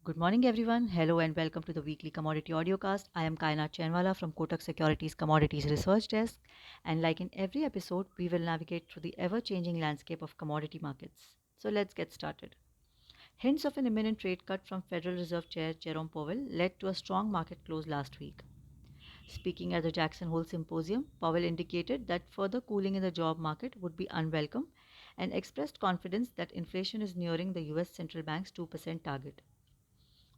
Good morning, everyone. Hello and welcome to the weekly commodity audiocast. I am Kainat Chainwala from Kotak Securities Commodities Research Desk. And like in every episode, we will navigate through the ever changing landscape of commodity markets. So let's get started. Hints of an imminent rate cut from Federal Reserve Chair Jerome Powell led to a strong market close last week. Speaking at the Jackson Hole Symposium, Powell indicated that further cooling in the job market would be unwelcome and expressed confidence that inflation is nearing the US Central Bank's 2% target.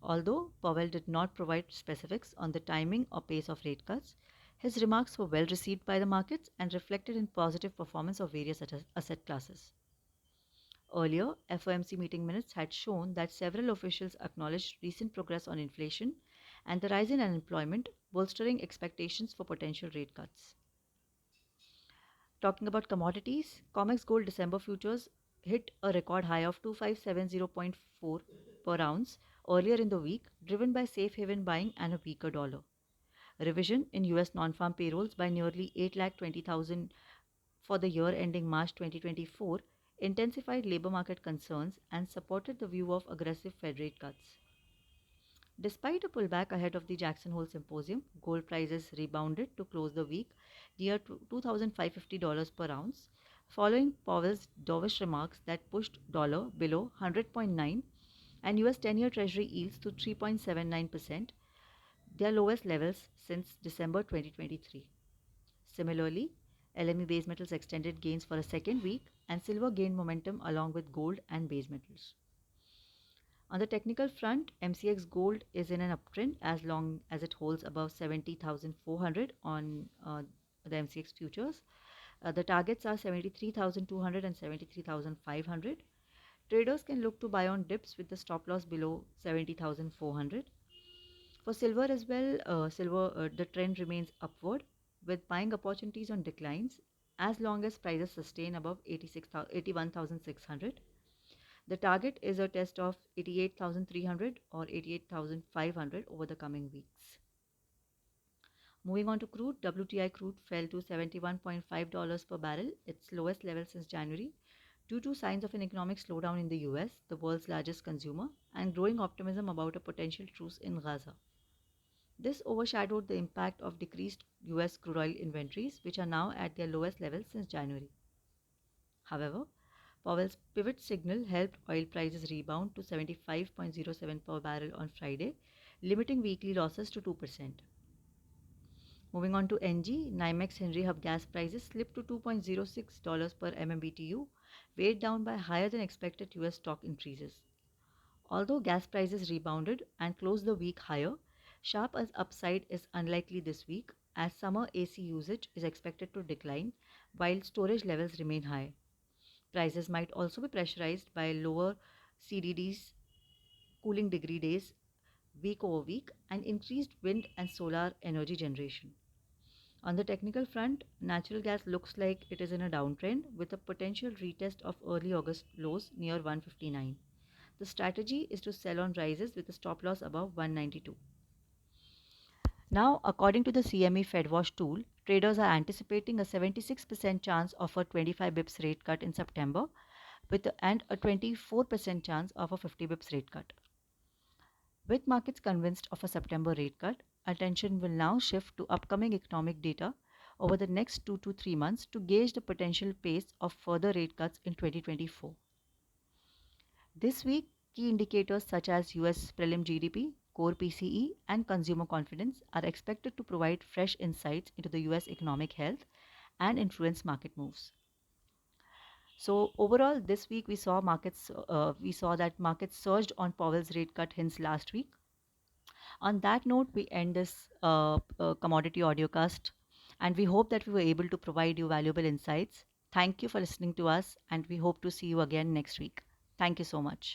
Although Powell did not provide specifics on the timing or pace of rate cuts, his remarks were well received by the markets and reflected in positive performance of various asset classes. Earlier, FOMC meeting minutes had shown that several officials acknowledged recent progress on inflation and the rise in unemployment, bolstering expectations for potential rate cuts. Talking about commodities, COMEX gold December futures hit a record high of 2570.4 per ounce earlier in the week, driven by safe haven buying and a weaker dollar. A revision in US non-farm payrolls by nearly 8,20,000 for the year ending March 2024 intensified labor market concerns and supported the view of aggressive Fed rate cuts. Despite a pullback ahead of the Jackson Hole Symposium, gold prices rebounded to close the week near $2,550 per ounce, following Powell's dovish remarks that pushed dollar below 100.9 and US 10-year Treasury yields to 3.79%, their lowest levels since December 2023. Similarly, LME base metals extended gains for a second week and silver gained momentum along with gold and base metals. On the technical front, MCX Gold is in an uptrend as long as it holds above 70,400 on the MCX futures. The targets are 73,200 and 73,500. Traders can look to buy on dips with the stop loss below 70,400. For silver as well, the trend remains upward with buying opportunities on declines as long as prices sustain above 81,600. The target is a test of 88,300 or 88,500 over the coming weeks. Moving on to crude, WTI crude fell to $71.5 per barrel, its lowest level since January, due to signs of an economic slowdown in the US, the world's largest consumer, and growing optimism about a potential truce in Gaza. This overshadowed the impact of decreased US crude oil inventories, which are now at their lowest levels since January. However, Powell's pivot signal helped oil prices rebound to 75.07 per barrel on Friday, limiting weekly losses to 2%. Moving on to NG, NYMEX Henry Hub gas prices slipped to $2.06 per MMBTU, weighed down by higher than expected US stock increases. Although gas prices rebounded and closed the week higher, sharp as upside is unlikely this week as summer AC usage is expected to decline while storage levels remain high. Prices might also be pressurized by lower CDDs, cooling degree days, week over week, and increased wind and solar energy generation. On the technical front, natural gas looks like it is in a downtrend with a potential retest of early August lows near 159. The strategy is to sell on rises with a stop loss above 192. Now, according to the CME FedWatch tool, traders are anticipating a 76% chance of a 25 bips rate cut in September and a 24% chance of a 50 bips rate cut. With markets convinced of a September rate cut, attention will now shift to upcoming economic data over the next 2 to 3 months to gauge the potential pace of further rate cuts in 2024. This week, key indicators such as US prelim GDP, core PCE, and consumer confidence are expected to provide fresh insights into the US economic health and influence market moves. So overall, this week we saw that markets surged on Powell's rate cut hints last week. On that note, we end this commodity audiocast, and we hope that we were able to provide you valuable insights. Thank you for listening to us, and we hope to see you again next week. Thank you so much.